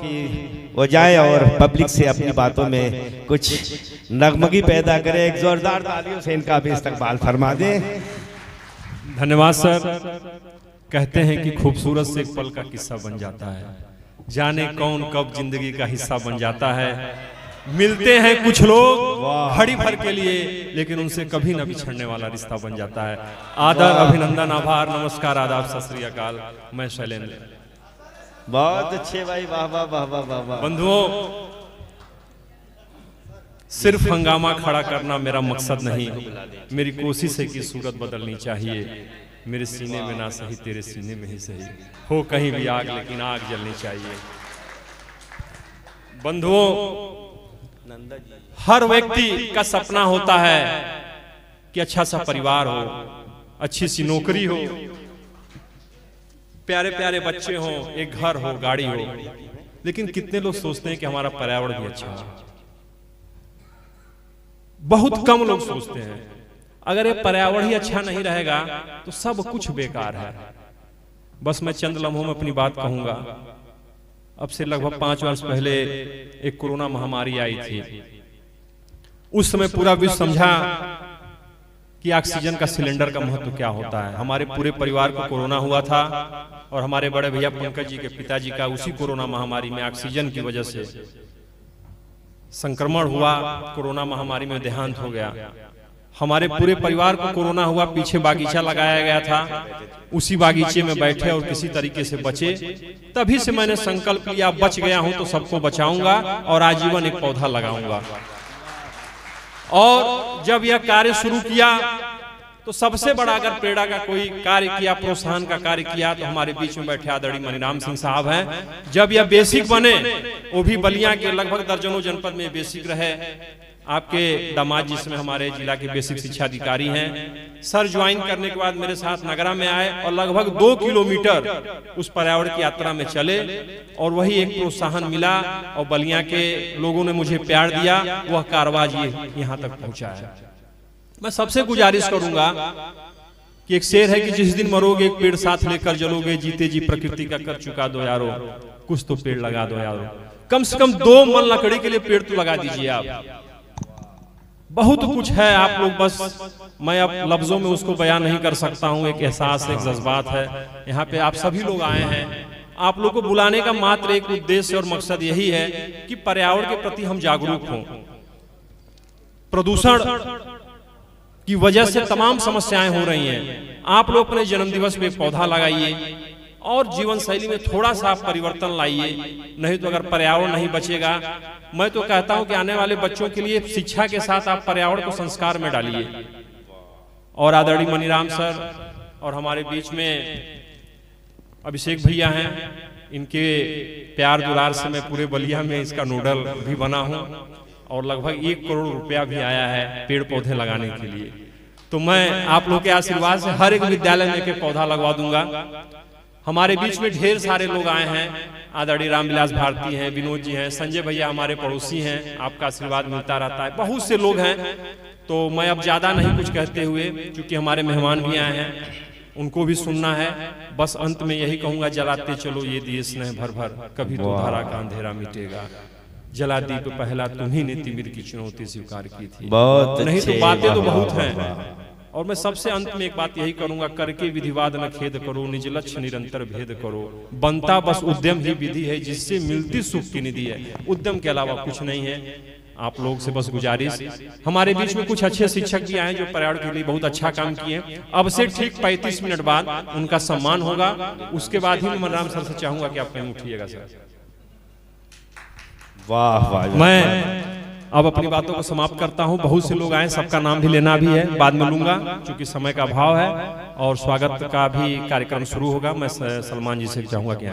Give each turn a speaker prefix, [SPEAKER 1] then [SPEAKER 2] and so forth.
[SPEAKER 1] कि वो जाए और पब्लिक से अपनी बातों में कुछ नगमगी पैदा करे। एक जोरदार तालियों से इनका भी इस्तकबाल फरमा दें।
[SPEAKER 2] धन्यवाद सर। कहते हैं कि खूबसूरत से एक पल का किस्सा बन जाता है, जाने कौन कब जिंदगी का हिस्सा बन जाता है। मिलते हैं कुछ लोग घड़ी भर के लिए, लेकिन उनसे कभी न बिछड़ने वाला रिश्ता बन जाता है। आदर, अभिनंदन, आभार, नमस्कार, आदाब, सत श्री अकाल। मैं शैलेंद्र।
[SPEAKER 1] बहुत अच्छे भाई, वाह वाह वाह वाह वाह वाह।
[SPEAKER 2] बंधुओं, सिर्फ हंगामा खड़ा करना मेरा मकसद नहीं, मेरी कोशिश है कि सूरत बदलनी चाहिए। मेरे सीने में ना सही, तेरे सीने में ही सही, हो कहीं भी आग लेकिन आग जलनी चाहिए। बंधुओं, हर व्यक्ति का सपना होता है कि अच्छा सा परिवार हो, अच्छी सी नौकरी हो, प्यारे प्यारे बच्चे हों, एक घर हो, गाड़ी हो। लेकिन कितने लोग सोचते हैं कि हमारा पर्यावरण भी अच्छा हो? बहुत कम लोग सोचते हैं। अगर ये पर्यावरण ही अच्छा नहीं रहेगा तो सब कुछ बेकार है। बस मैं चंद लम्हों में अपनी बात कहूंगा। अब से लगभग 5 वर्ष पहले एक कोरोना महामारी आई थी। उस समय पूरा विश्व समझा कि ऑक्सीजन का सिलेंडर का महत्व क्या होता है। हमारे पूरे परिवार को कोरोना हुआ था और हमारे बड़े भैया पंकज जी के पिताजी का उसी कोरोना महामारी में ऑक्सीजन की वजह से संक्रमण हुआ, कोरोना महामारी में देहांत हो गया। हमारे पूरे परिवार को कोरोना हुआ, पीछे बागीचा लगाया गया था, उसी बागीचे में बैठे और किसी तरीके से बचे। तभी से मैंने संकल्प लिया, बच गया हूं तो सबको बचाऊंगा और आजीवन एक पौधा लगाऊंगा। और जब यह कार्य शुरू किया तो सबसे बड़ा अगर प्रेरणा का कोई कार्य किया, प्रोत्साहन का कार्य किया, तो हमारे बीच में बैठे आदरणीय मनीराम सिंह साहब हैं। जब यह बेसिक बने, वो भी बलिया के लगभग दर्जनों जनपद में बेसिक रहे। आपके दामाद जिसमें हमारे जिला के बेसिक शिक्षा अधिकारी हैं, सर ज्वाइन करने के बाद मेरे साथ नगरा में आए और लगभग 2 किलोमीटर उस पर्यावरण की यात्रा में चले और वही एक प्रोत्साहन मिला और बलिया के लोगों ने मुझे प्यार दिया। वह कारवाज यहाँ तक पहुंचा है। मैं सबसे गुजारिश करूंगा कि एक शेर है कि जिस दिन मरोगे एक पेड़ साथ लेकर जलोगे, जीते जी प्रकृति का कर चुका दो यारो, कुछ तो पेड़ लगा दो यारो। कम से कम 2 मन लकड़ी के लिए पेड़ तो लगा दीजिए आप। बहुत कुछ है, आप लोग बस मैं अब लफ्जों में उसको बयान नहीं कर सकता हूँ। एक एहसास, एक जज्बात है। यहाँ पे आप सभी लोग आए हैं, आप लोग को बुलाने का मात्र एक उद्देश्य और मकसद यही है कि पर्यावरण के प्रति हम जागरूक हों। प्रदूषण की वजह से तमाम समस्याएं हो रही हैं। आप लोग अपने जन्म दिवस पे पौधा लगाइए और जीवन शैली में थोड़ा सा परिवर्तन लाइए, नहीं तो अगर पर्यावरण नहीं बचेगा, मैं तो कहता हूं कि आने वाले बच्चों के लिए शिक्षा के साथ आप पर्यावरण को संस्कार में डालिए। और आदरणीय मनीराम सर और हमारे बीच में अभिषेक भैया हैं, इनके प्यार दुलार से मैं पूरे बलिया में इसका नोडल भी बना हूं और लगभग 1 करोड़ रुपया भी आया है पेड़ पौधे लगाने के लिए। तो मैं आप लोग के आशीर्वाद से हर एक विद्यालय में एक पौधा लगवा दूंगा। हमारे बीच में ढेर सारे लोग आए हैं, आदरणीय रामविलास भारती हैं, विनोद जी हैं, संजय भैया हमारे पड़ोसी हैं, आपका आशीर्वाद मिलता रहता है। बहुत से लोग हैं, तो मैं अब ज्यादा नहीं कुछ कहते हुए, क्योंकि हमारे मेहमान भी आए हैं, उनको भी सुनना है। बस अंत में यही कहूंगा, जलाते चलो ये दिए स्नेह भर भर, कभी तो धारा का अंधेरा मिटेगा। जला दीप पहला तुम्ही ने तिमिर की चुनौती स्वीकार की थी। नहीं तो बातें तो बहुत हैं। और मैं सबसे अंत में एक बात यही करूंगा, करके विधिवाद न खेद करो, निज लक्ष्य निरंतर भेद करो। बनता बस उद्यम ही विधि है, जिससे मिलती सुख की निधि है। उद्यम के अलावा कुछ नहीं है। आप लोग से बस गुजारिश, हमारे बीच में कुछ अच्छे शिक्षक भी आए जो पर्यावरण के लिए बहुत अच्छा काम किए। अब से ठीक 35 मिनट बाद उनका सम्मान होगा। उसके बाद ही मैं मनीराम सर से चाहूंगा कि आप कहीं उठिएगा सर।
[SPEAKER 1] वाह वाह।
[SPEAKER 2] मैं अब अपनी बातों को समाप्त करता हूं। बहुत से लोग आए, सबका नाम भी लेना भी है, बाद में लूंगा क्योंकि समय का अभाव है। और स्वागत का भी कार्यक्रम शुरू होगा। मैं सलमान जी से चाहूंगा कि